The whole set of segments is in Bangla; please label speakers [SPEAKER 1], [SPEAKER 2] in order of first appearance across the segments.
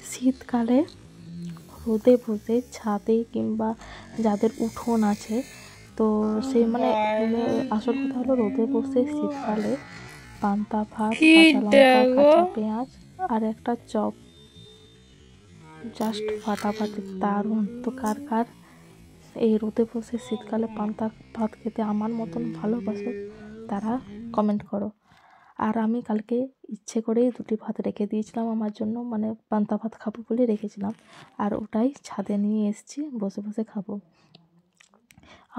[SPEAKER 1] শীতকালে রোদে বসে ছাদে কিংবা যাদের উঠোন আছে, তো সেই মানে আসল কথা হলো রোদে বসে শীতকালে পান্তা ভাত, কাঁচা লঙ্কা, কাঁচা পেঁয়াজ আর একটা চপ, জাস্ট ফাটাফাটি দারুণ। তো কার কার এই রোদে বসে শীতকালে পান্তা ভাত খেতে আমার মতন ভালোবাসো তারা কমেন্ট করো। আর আমি কালকে ইচ্ছে করেই 2টি ভাত রেখে দিয়েছিলাম আমার জন্য, মানে পান্তা ভাত খাবো বলে রেখেছিলাম, আর ওটাই ছাদে নিয়ে এসেছি, বসে বসে খাবো।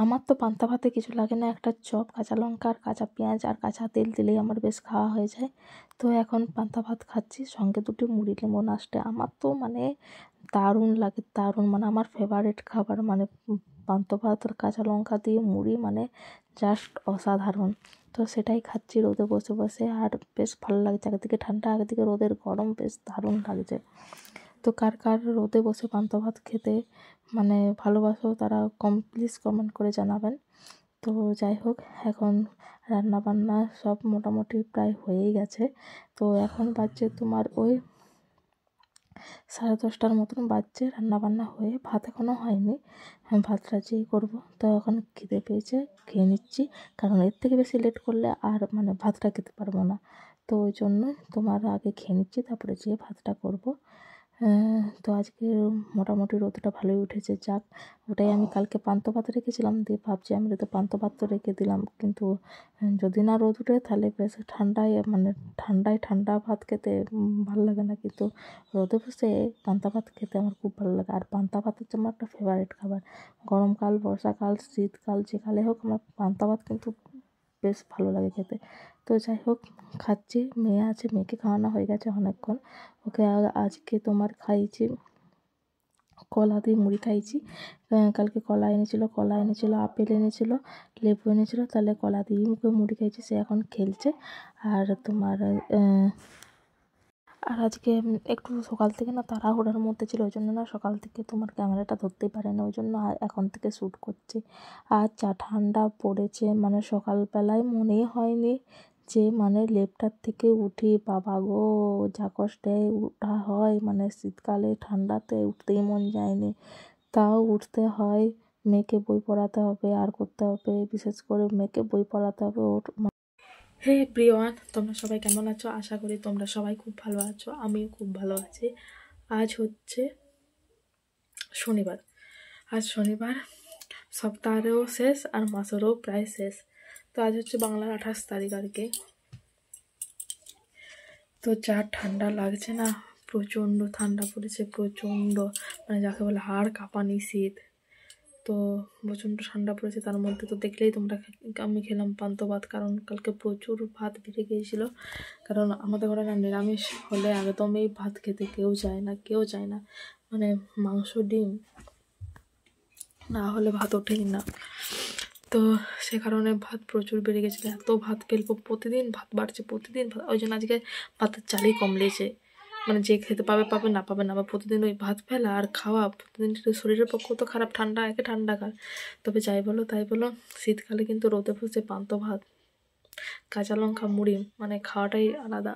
[SPEAKER 1] আমার তো পান্তা ভাতে কিছু লাগে না, একটা চপ, কাঁচা লঙ্কা আর কাঁচা পেঁয়াজ আর কাঁচা তেল দিলেই আমার বেশ খাওয়া হয়ে যায়। তো এখন পান্তা ভাত খাচ্ছি, সঙ্গে 2টি মুড়ি লেমন আসতে। আমার তো মানে দারুণ লাগে, দারুণ, মানে আমার ফেভারিট খাবার, মানে পান্তা ভাত আর কাঁচা লঙ্কা দিয়ে মুড়ি, মানে জাস্ট অসাধারণ। তো সেটাই খাচ্ছি রোদে বসে বসে, আর বেশ ভালো লাগছে। একদিকে ঠান্ডা, একদিকে রোদের গরম, বেশ দারুণ লাগছে। তো কার কার রোদে বসে পান্তা ভাত খেতে মানে ভালোবাসো তারা প্লিজ কমেন্ট করে জানাবেন। তো যাই হোক, এখন রান্নাবান্না সব মোটামুটি প্রায় হয়েই গেছে। তো এখন বাজছে তোমার ওই 10:30টার মতন বাজছে, রান্নাবান্না হয়ে, ভাত এখনও হয়নি, ভাতটা যেই করবো। তো এখন খিদে পেয়েছে, খেয়ে নিচ্ছি, কারণ এর থেকে বেশি লেট করলে আর মানে ভাতটা খেতে পারবো না। তো ওই জন্যই তোমার আগে খেয়ে নিচ্ছি, তারপরে যেয়ে ভাতটা করবো। তো আজকে মোটামুটি রোদটা ভালোই উঠেছে, যাক। ওটাই আমি কালকে পান্তা ভাত রেখেছিলাম, দিয়ে ভাবছি আমি তো পান্তা ভাত তো রেখে দিলাম, কিন্তু যদি না রোদ উঠে তাহলে বেশ ঠান্ডায়, মানে ঠান্ডা ভাত খেতে ভালো লাগে না, কিন্তু রোদে বসে পান্তা ভাত খেতে আমার খুব ভালো লাগে। আর পান্তা ভাত হচ্ছে আমার একটা ফেভারিট খাবার। গরমকাল, বর্ষাকাল, শীতকাল, যেকালে হোক আমার পান্তা ভাত কিন্তু বেশ ভালো লাগে খেতে। তো যাই হোক, খাচ্ছি, মেয়ে আছে, মেয়েকে খাওয়ানো হয়ে গেছে অনেকক্ষণ। ওকে আজকে তোমার খাইয়েছি কলা দিয়ে মুড়ি খাইয়েছি। কালকে কলা এনেছিল, আপেল এনেছিল, লেবু এনেছিল, তাহলে কলা দিয়ে মুখে মুড়ি খাইয়েছি, সে এখন খেলছে। আর তোমার আর আজকে একটু সকাল থেকে না তাড়াহুড়োর মধ্যে ছিল, ওই জন্য না সকাল থেকে তোমার ক্যামেরাটা ধরতেই পারে না, ওই জন্য এখন থেকে শ্যুট করছি। আর যা ঠান্ডা পড়েছে, মানে সকালবেলায় মনেই হয়নি যে মানে লেপটার থেকে উঠি, বাবা গো যা কষ্টে উঠা হয়, মানে শীতকালে ঠান্ডাতে উঠতেই মন যায়নি, তাও উঠতে হয়। মেয়েকে বই পড়াতে হবে আর করতে হবে, বিশেষ করে মেয়েকে বই পড়াতে হবে। ওর হে প্রিয়ান, তোমরা সবাই কেমন আছো? আশা করি তোমরা সবাই খুব ভালো আছো, আমিও খুব ভালো আছি। আজ হচ্ছে শনিবার, আজ শনিবার, সপ্তাহেরও শেষ আর মাসেরও প্রায় শেষ। তো আজ হচ্ছে বাংলার 28 তারিখ আর কি। তো যা ঠান্ডা লাগছে না, প্রচণ্ড ঠান্ডা পড়েছে, প্রচণ্ড, মানে যাকে বলে হাড় কাঁপানি শীত। তো প্রচণ্ড ঠান্ডা পড়েছে, তার মধ্যে তো দেখলেই তোমরা আমি খেলাম পান্তা ভাত, কারণ কালকে প্রচুর ভাত বেড়ে গিয়েছিলো। কারণ আমাদের ঘরে না নিরামিষ হলে একদমই ভাত খেতে কেউ চায় না, মানে মাংস ডিম না হলে ভাত ওঠেই না। তো সে কারণে ভাত প্রচুর বেড়ে গেছিলো, এত ভাত ফেলবো, প্রতিদিন ভাত বাড়ছে, প্রতিদিন ভাত, ওই জন্য আজকে ভাতের চালই কম লেগেছে, মানে যে খেতে পাবে পাবে, না পাবে না। আবার প্রতিদিন ওই ভাত ফেলা আর খাওয়া, প্রতিদিন শরীরের পক্ষেও তো খারাপ, ঠান্ডাকাল। তবে যাই বলো তাই বলো, শীতকালে কিন্তু রোদে বসে পান্তা ভাত, কাঁচা লঙ্কা, মুড়ি, মানে খাওয়াটাই আলাদা।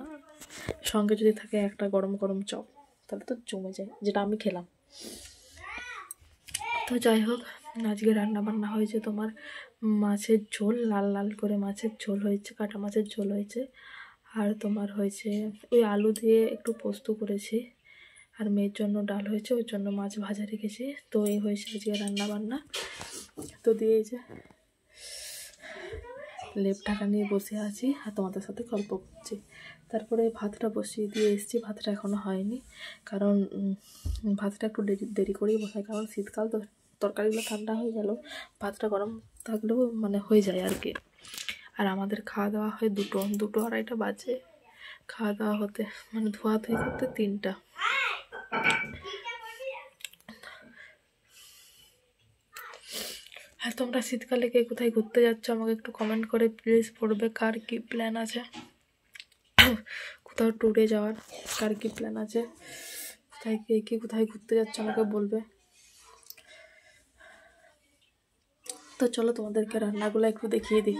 [SPEAKER 1] সঙ্গে যদি থাকে একটা গরম গরম চপ, তাহলে তো জমে যায়, যেটা আমি খেলাম। তো যাই হোক, আজকে রান্নাবান্না হয়েছে তোমার মাছের ঝোল, লাল লাল করে মাছের ঝোল হয়েছে, কাটা মাছের ঝোল হয়েছে। আর তোমার হয়েছে ওই আলু দিয়ে একটু পোস্ত করেছি, আর মেয়ের জন্য ডাল হয়েছে, ওর জন্য মাছ ভাজা রেখেছি। তো এই হয়েছে আজকে রান্নাবান্না। তো দিয়ে যে লেপ ঢাকা নিয়ে বসে আছি আর তোমাদের সাথে গল্প করছি। তারপরে ভাতটা বসিয়ে দিয়ে এসেছি, ভাতটা এখনও হয়নি, কারণ ভাতটা একটু দেরি করেই বসাই, কারণ শীতকাল তো তরকারিগুলো ঠান্ডা হয়ে গেল, ভাতটা গরম থাকলেও মানে হয়ে যায় আর কি। আর আমাদের খাওয়া দাওয়া হয় 2-2:30 বাজে খাওয়া দাওয়া হতে, মানে ধোয়াধুয়ি করতে 3টা। আর তোমরা শীতকালে কে কোথায় ঘুরতে যাচ্ছ আমাকে একটু কমেন্ট করে প্লিজ বলবে, কার কি প্ল্যান আছে কোথাও ট্যুরে যাওয়ার, কার কি প্ল্যান আছে, কোথায় ঘুরতে যাচ্ছ আমাকে বলবে। তো চলো তোমাদেরকে রান্নাগুলো একটু দেখিয়ে দিই।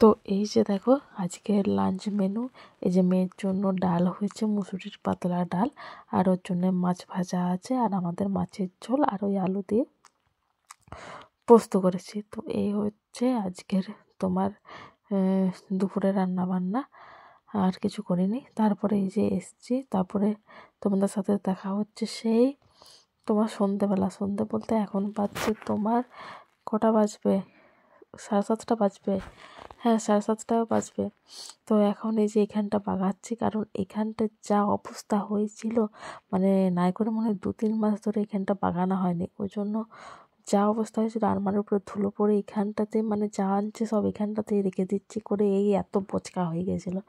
[SPEAKER 1] তো এই যে দেখো আজকের লাঞ্চ মেনু, এই যে মেয়ের জন্য ডাল হয়েছে, মুসুরির পাতলা ডাল, আর ওর জন্য মাছ ভাজা আছে, আর আমাদের মাছের ঝোল, আর ওই আলু দিয়ে পোস্ত করেছি। তো এই হচ্ছে আজকের তোমার দুপুরে রান্না বান্না, আর কিছু করিনি। তারপরে এই যে এসছি, তারপরে তোমাদের সাথে দেখা হচ্ছে সেই তোমার সন্ধেবেলা। সন্ধে বলতে এখন বাজছে তোমার কটা বাজবে, 7:30 বাজবে, হ্যাঁ 7:30 বাজবে। তো এখন এই যে এখানটা বাগাচ্ছি, কারণ এখানটা যা অবস্থা হয়েছিল, মানে নাই করে মনে হয় 2-3 মাস ধরে এখানটা বাগানো হয়নি, ওই জন্য যা অবস্থা হয়েছিল। আলমারির উপরে ধুলো পড়ে এখানটাতে, মানে যা আনছে সব এখানটাতেই রেখে দিচ্ছি করে, এই এত বোচকা হয়ে গেছিলো।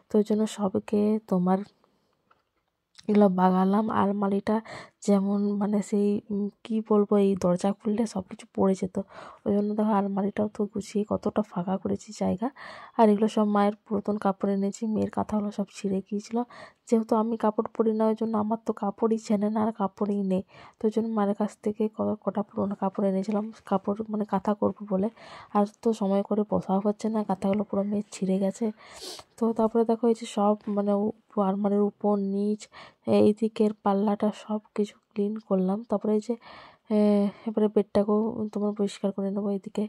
[SPEAKER 1] তো ওই জন্য সবকে তোমার এগুলো বাগালাম। আলমারিটা যেমন মানে সেই কী বলবো, এই দরজা খুললে সব কিছু পড়ে যেত, ওই জন্য দেখো আলমারিটাও তো গুছিয়ে কতটা ফাঁকা করেছি জায়গা। আর এগুলো সব মায়ের পুরাতন কাপড় এনেছি, মেয়ের কাঁথাগুলো সব ছিঁড়ে গিয়েছিলো, যেহেতু আমি কাপড় পরি না ওই জন্য আমার তো কাপড়ই ছেনে না, আর কাপড়ই নেই। তো ওই জন্য মায়ের কাছ থেকে কটা পুরোনো কাপড় এনেছিলাম, কাপড় মানে কাঁথা করবো বলে। আর তো সময় করে বসাও হচ্ছে না, কাঁথাগুলো পুরো মেয়ের ছিঁড়ে গেছে। তো তারপরে দেখো এই যে সব মানে আলমারির উপর নিচ এই দিকের পাল্লাটা সব কিছু ক্লিন করলাম। তারপরে এই যে এবারে বেডটাকেও তোমার পরিষ্কার করে নেবো। এদিকে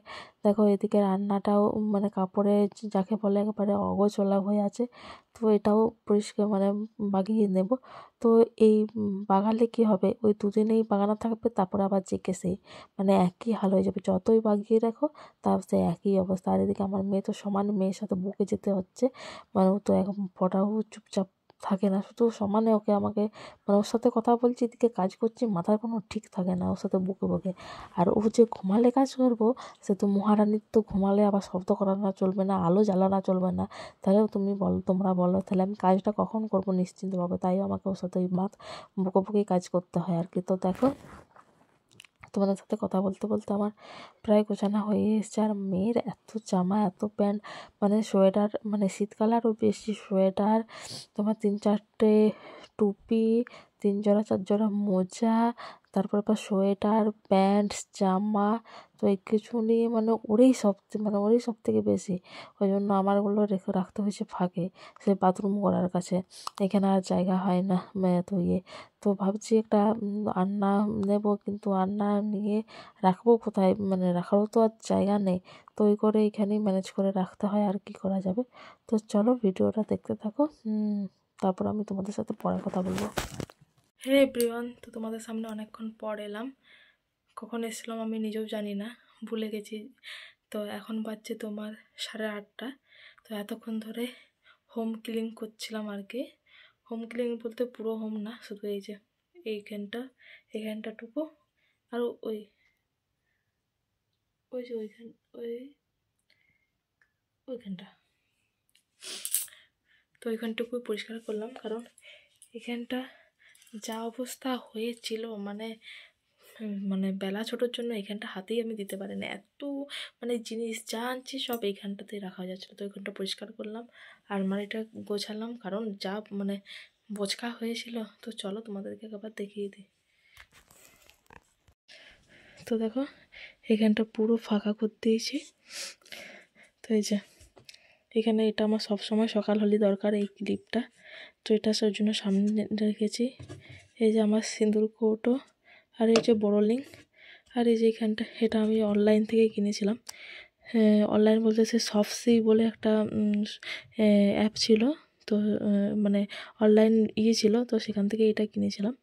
[SPEAKER 1] দেখো এদিকে রান্নাটাও মানে কাপড়ে যাকে বলে একেবারে অগোছালো হয়ে আছে, তো এটাও পরিষ্কার মানে বাগিয়ে নেব। তো এই বাগালে কি হবে, ওই দুদিনেই বাগানো থাকবে, তারপরে আবার জেকে সেই মানে একই হাল হয়ে যাবে, যতই বাগিয়ে রাখো তার সে একই অবস্থা। আর এদিকে আমার মেয়ে তো সমান, মেয়ের সাথে বকে যেতে হচ্ছে, মানে ও তো এখন ফটাও চুপচাপ থাকে না, শুধু সমানে ওকে আমাকে মানে ওর সাথে কথা বলছি, এদিকে কাজ করছি, মাথার কোনো ঠিক থাকে না ওর সাথে বকে বকে। আর ও যে ঘুমালে কাজ করবো, সে তো মহারানীর তো ঘুমালে আবার শব্দ করানো চলবে না, আলো জ্বালানো চলবে না, তাহলে তুমি বলো, তোমরা বলো তাহলে আমি কাজটা কখন করবো নিশ্চিন্তভাবে। তাই আমাকে ওর সাথে ওই বকে বকেই কাজ করতে হয় আর কি। তো দেখো তোমাদের সাথে কথা বলতে বলতে আমার প্রায় গোছানো হয়ে এসছে। আর মেয়ের এত জামা, এত প্যান্ট, মানে সোয়েটার, মানে শীতকালে আরও বেশি সোয়েটার, তোমার 3-4টে টুপি, 3 জোড়া 4 জোড়া মোজা, তারপর আবার সোয়েটার, প্যান্ট, জামা, তো এই কিছু নিয়ে মানে ওরই সব থেকে বেশি। ওই জন্য আমারগুলো রাখতে হয়েছে ফাঁকে, সে বাথরুম করার কাছে, এখানে আর জায়গা হয় না তো তো ভাবছি একটা আলনা নেব, কিন্তু আলনা নিয়ে রাখবো কোথায়, মানে রাখারও তো আর জায়গা নেই। তো ওই করে এখানেই ম্যানেজ করে রাখতে হয়, আর কি করা যাবে। তো চলো ভিডিওটা দেখতে থাকো, তারপর আমি তোমাদের সাথে পরে কথা বলবো। হে এভরিওয়ান, তো তোমাদের সামনে অনেকক্ষণ পর এলাম, কখন এসেছিলাম আমি নিজেও জানি না, ভুলে গেছি। তো এখন বাজছে তোমার 8:30। তো এতক্ষণ ধরে হোম ক্লিন করছিলাম আর কি। হোম ক্লিন বলতে পুরো হোম না, শুধু এই যে এইখানটাটুকু, আর ওই যে ওইখানটা, তো ওইখানটুকু পরিষ্কার করলাম, কারণ এখানটা যা অবস্থা হয়েছিল, মানে মানে বেলা ছোটোর জন্য এখানটা হাতেই আমি দিতে পারি না, এত মানে জিনিস যা আনছি সব এইখানটাতেই রাখা যাচ্ছিলো। তো ওইখানটা পরিষ্কার করলাম, আলমারিটা গোছালাম, কারণ যা মানে বোচকা হয়েছিল। তো চলো তোমাদেরকে একবার দেখিয়ে দিই। তো দেখো এখানটা পুরো ফাঁকা করে দিয়েছি। তো এই যে এখানে এটা আমার সবসময় সকাল হলে দরকার, এই ক্লিপটা, তো এটা সেই জন্য সামনে রেখেছি। এই যে আমার সিঁদুর কৌটো, আর এই যে বোরোলিং, আর এই যে এখানটা, এটা আমি অনলাইন থেকে কিনেছিলাম। অনলাইন বলতে সে সফসি বলে একটা অ্যাপ ছিল, তো মানে অনলাইন ছিল, তো সেখান থেকে এটা কিনেছিলাম।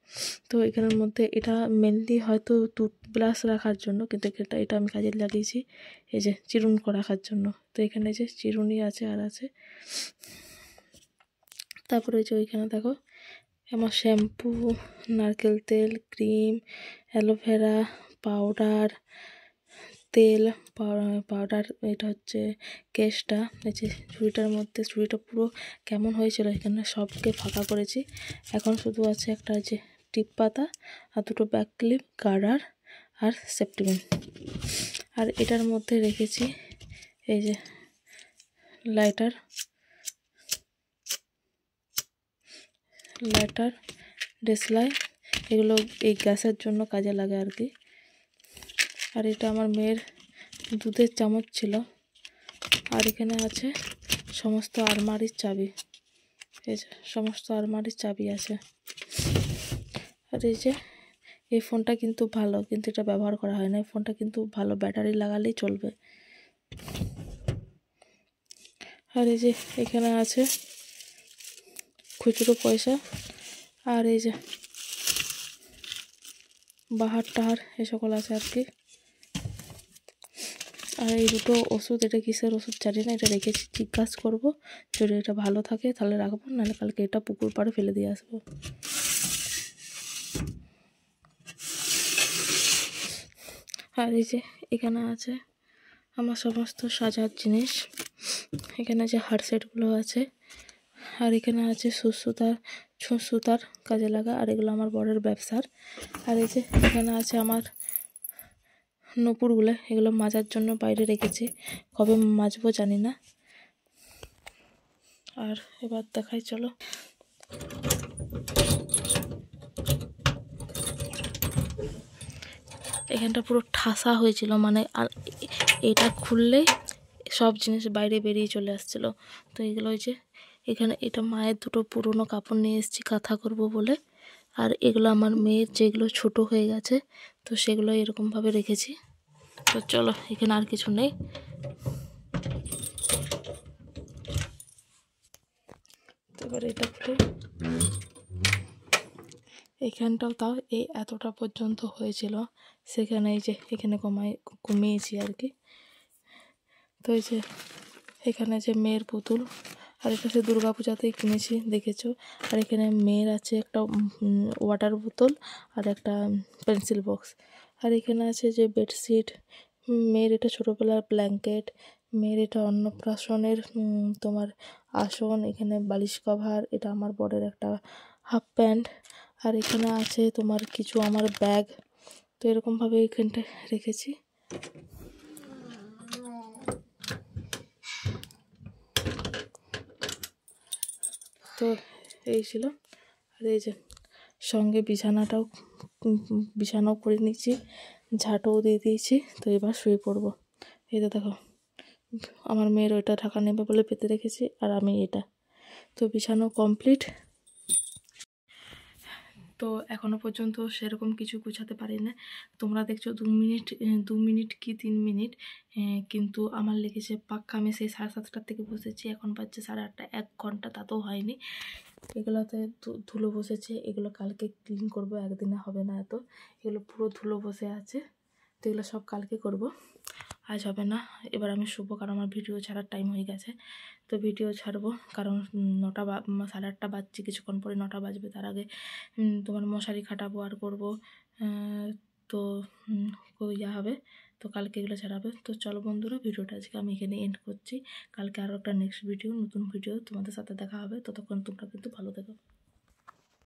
[SPEAKER 1] তো এখানের মধ্যে এটা মেনলি হয়তো টুথব্রাশ রাখার জন্য, কিন্তু এটা আমি কাজে লাগিয়েছি এই যে চিরুন রাখার জন্য। তো এখানে যে চিরুনি আছে আর আছে, তারপরে যে ওইখানে দেখো আমার শ্যাম্পু, নারকেল তেল, ক্রিম, অ্যালোভেরা, পাউডার, তেল, পাউডার, এটা হচ্ছে কেশটা, এই যে ঝুড়িটার মধ্যে, ঝুড়িটা পুরো কেমন হয়েছিল, এখানে সবকে ফাঁকা করেছি। এখন শুধু আছে একটা যে টিপ পাতা, আর 2টো ব্যাক ক্লিপ, গার্ডার, আর সেফটি পিন। আর এটার মধ্যে রেখেছি এই যে লাইটার, দেশলাই, এগুলো এই গ্যাসের জন্য কাজে লাগে আর কি। আর এটা আমার মেয়ের দুধের চামচ ছিল, আর এখানে আছে সমস্ত আলমারির চাবি, এই যে সমস্ত আলমারির চাবি আছে। আর এই যে এই ফোনটা কিন্তু ভালো, কিন্তু এটা ব্যবহার করা হয় না। এই ফোনটা কিন্তু ভালো, ব্যাটারি লাগালেই চলবে। আর এই যে এখানে আছে খুচরো পয়সা, আর এই যে বাহার টাহার এ সকল আছে আর কি। আর এই দুটো ওষুধ, এটা কিসের ওষুধ জানি না, এটা রেখেছি, জিজ্ঞাসা করবো। যদি এটা ভালো থাকে তাহলে রাখবো, নাহলে কালকে এটা পুকুর পাড়ে ফেলে দিয়ে আসবো। আর এই যে এখানে আছে আমার সমস্ত সাজার জিনিস। এখানে যে হার সেটগুলো আছে, আর এখানে আছে সুতার কাজে লাগা, আর এগুলো আমার বরের ব্যবসার। আর এই যে এখানে আছে আমার নূপুরগুলো, এগুলো মাজার জন্য বাইরে রেখেছি, কবে মাজবো জানি না। আর এবার দেখাই চলো। এখানটা পুরো ঠাসা হয়েছিল, মানে আর এটা খুললেই সব জিনিস বাইরে বেরিয়ে চলে আসছিল। তো এগুলো হয়েছে এখানে, এটা মায়ের দুটো পুরনো কাপড় নিয়ে এসেছি কাঁথা করব বলে। আর এগুলো আমার মেয়ের যেগুলো ছোট হয়ে গেছে, তো সেগুলো এরকমভাবে রেখেছি। তো চলো, এখানে আর কিছু নেই। এবার এটা খুলে, এখানটাও তাও এই এতটা পর্যন্ত হয়েছিল, সেখানে এই যে এখানে কমিয়েছি আর কি। তো এই যে এখানে যে মেয়ের পুতুল, আর এটা সে দুর্গা পূজাতেই কিনেছি, দেখেছো। আর এখানে মেয়ের আছে একটা ওয়াটার বোতল আর একটা পেন্সিল বক্স। আর এখানে আছে যে বেডশিট, মেয়ের এটা ছোটোবেলার ব্ল্যাঙ্কেট, মেয়ের এটা অন্নপ্রাশনের তোমার আসন, এখানে বালিশ কভার, এটা আমার বরের একটা হাফ প্যান্ট। আর এখানে আছে তোমার কিছু আমার ব্যাগ। তো এরকমভাবে এখানটায় রেখেছি। তো এই ছিল। আর এই যে সঙ্গে বিছানাও করে নিচ্ছি, ঝাঁটও দিয়ে দিয়েছি। তো এবার শুয়ে পড়বো। এই তো দেখো, আমার মেয়ের ওইটা ঢাকা নেবে বলে পেতে রেখেছি, আর আমি এটা। তো বিছানাও কমপ্লিট। তো এখনও পর্যন্ত সেরকম কিছু গুছাতে পারি না। তোমরা দেখছো 2 মিনিট কি 3 মিনিট, কিন্তু আমার লেগেছে পাক্কা। আমি সেই 7:30টার থেকে বসেছি, এখন বাজছে 8:30, 1 ঘন্টা তাতেও হয়নি। এগুলোতে ধুলো বসেছে, এগুলো কালকে ক্লিন করব, একদিনে হবে না এত। এগুলো পুরো ধুলো বসে আছে, তো এগুলো সব কালকে করব, আজ হবে না। এবার আমি শুবো, কারণ আমার ভিডিও ছাড়ার টাইম হয়ে গেছে। তো ভিডিও ছাড়বো, কারণ 8:30 বাজছে, কিছুক্ষণ পরে 9টা বাজবে। তার আগে তোমার মশারি খাটাবো আর করবো, তো ইয়া হবে। তো কালকে এগুলো ছাড়াবে। তো চলো বন্ধুরা, ভিডিওটা আজকে আমি এখানে এন্ড করছি। কালকে আরও একটা নেক্সট ভিডিও, নতুন ভিডিও তোমাদের সাথে দেখা হবে। ততক্ষণ তোমরা কিন্তু ভালো থেকো।